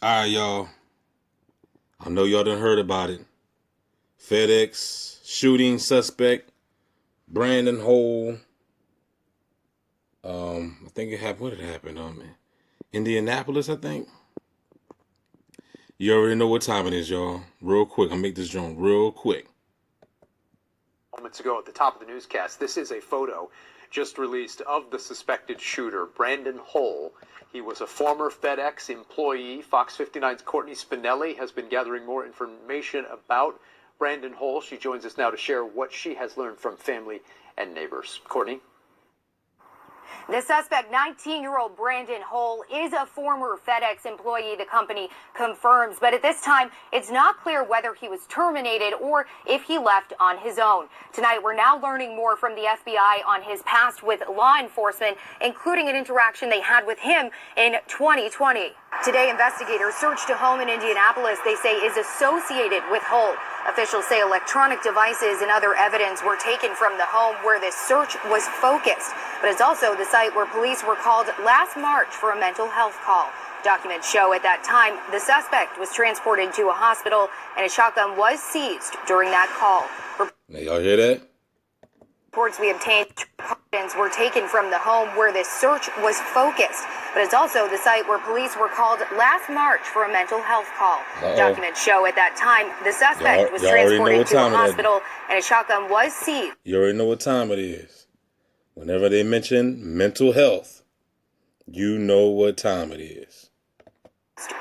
All right, y'all. I know y'all done heard about it. FedEx shooting suspect Brandon Hole. I think it happened. What did it happen? Indianapolis, I think. You already know what time it is, y'all. Real quick, I'll make this joint real quick. Moments ago at the top of the newscast, this is a photo just released of the suspected shooter, Brandon Hole. He was a former FedEx employee. Fox 59's Courtney Spinelli has been gathering more information about Brandon Hole. She joins us now to share what she has learned from family and neighbors. Courtney? The suspect, 19-year-old Brandon Hole, is a former FedEx employee, the company confirms. But at this time, it's not clear whether he was terminated or if he left on his own. Tonight, we're now learning more from the FBI on his past with law enforcement, including an interaction they had with him in 2020. Today, investigators searched a home in Indianapolis they say is associated with Hole. Officials say electronic devices and other evidence were taken from the home where this search was focused. But it's also the site where police were called last March for a mental health call. Documents show at that time the suspect was transported to a hospital and a shotgun was seized during that call. Now, y'all hear that? Reports we obtained were taken from the home where this search was focused. But it's also the site where police were called last March for a mental health call. Documents show at that time the suspect was transported to a hospital and a shotgun was seized. You already know what time it is. Whenever they mention mental health, you know what time it is.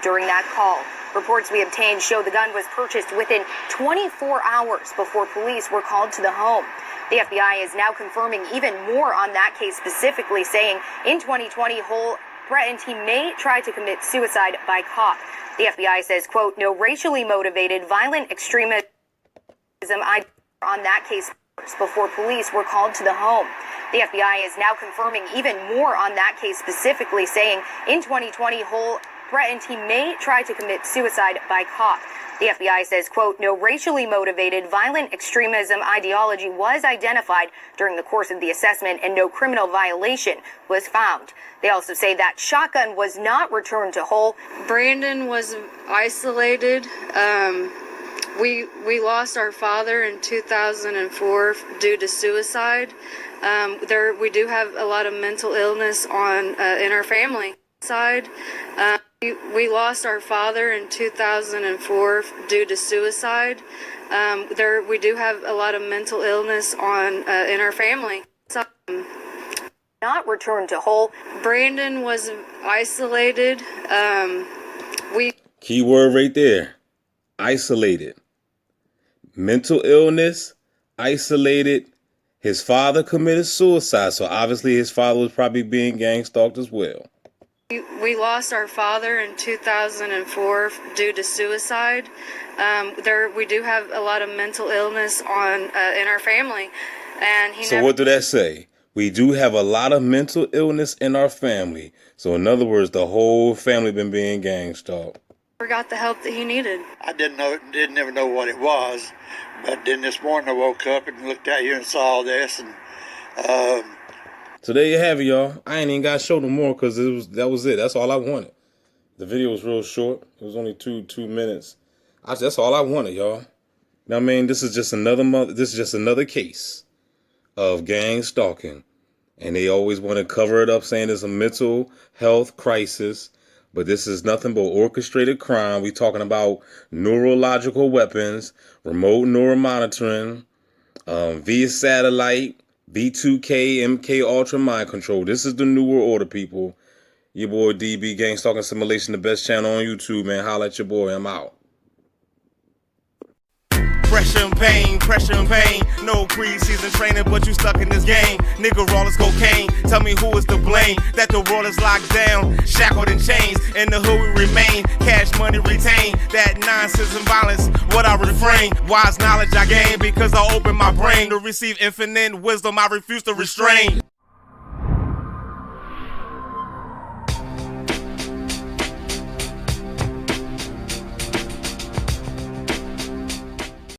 During that call, reports we obtained show the gun was purchased within 24 hours before police were called to the home. The FBI is now confirming even more on that case, specifically saying in 2020, Hole threatened he may try to commit suicide by cop. The FBI says, quote, no racially motivated violent extremism on that case before police were called to the home. The FBI is now confirming even more on that case, specifically saying in 2020, Hole threatened he may try to commit suicide by cop. The FBI says, quote, no racially motivated violent extremism ideology was identified during the course of the assessment and no criminal violation was found. They also say that shotgun was not returned to Hole. Brandon was isolated. We lost our father in 2004 due to suicide. We do have a lot of mental illness in our family side. We lost our father in 2004 due to suicide. We do have a lot of mental illness in our family. Not returned to Hole. Brandon was isolated. Key word right there. Isolated. Mental illness, isolated. His father committed suicide, so obviously his father was probably being gang stalked as well. We lost our father in 2004 due to suicide. We do have a lot of mental illness in our family, and what do that say? We do have a lot of mental illness in our family. So in other words, the whole family been being gang stalked. Never got the help that he needed. I didn't ever know what it was, but then this morning I woke up and looked out here and saw all this, and so there you have it, y'all. I ain't even got to show no more because that was it. That's all I wanted. The video was real short. It was only two minutes. That's all I wanted, y'all. Now, I mean, this is just another case of gang stalking, and they always want to cover it up, saying it's a mental health crisis. But this is nothing but orchestrated crime. We talking about neurological weapons, remote neuromonitoring, via satellite, B2K, MK Ultra mind control. This is the New World Order, people. Your boy DB, Gang Stalking Simulation, the best channel on YouTube, man. Holla at your boy. I'm out. Pressure and pain, no preseason training, but you stuck in this game. Nigga rollers cocaine, tell me who is to blame. That the world is locked down, shackled in chains. In the hood we remain, cash money retain. That nonsense and violence, what I refrain. Wise knowledge I gain, because I open my brain to receive infinite wisdom I refuse to restrain.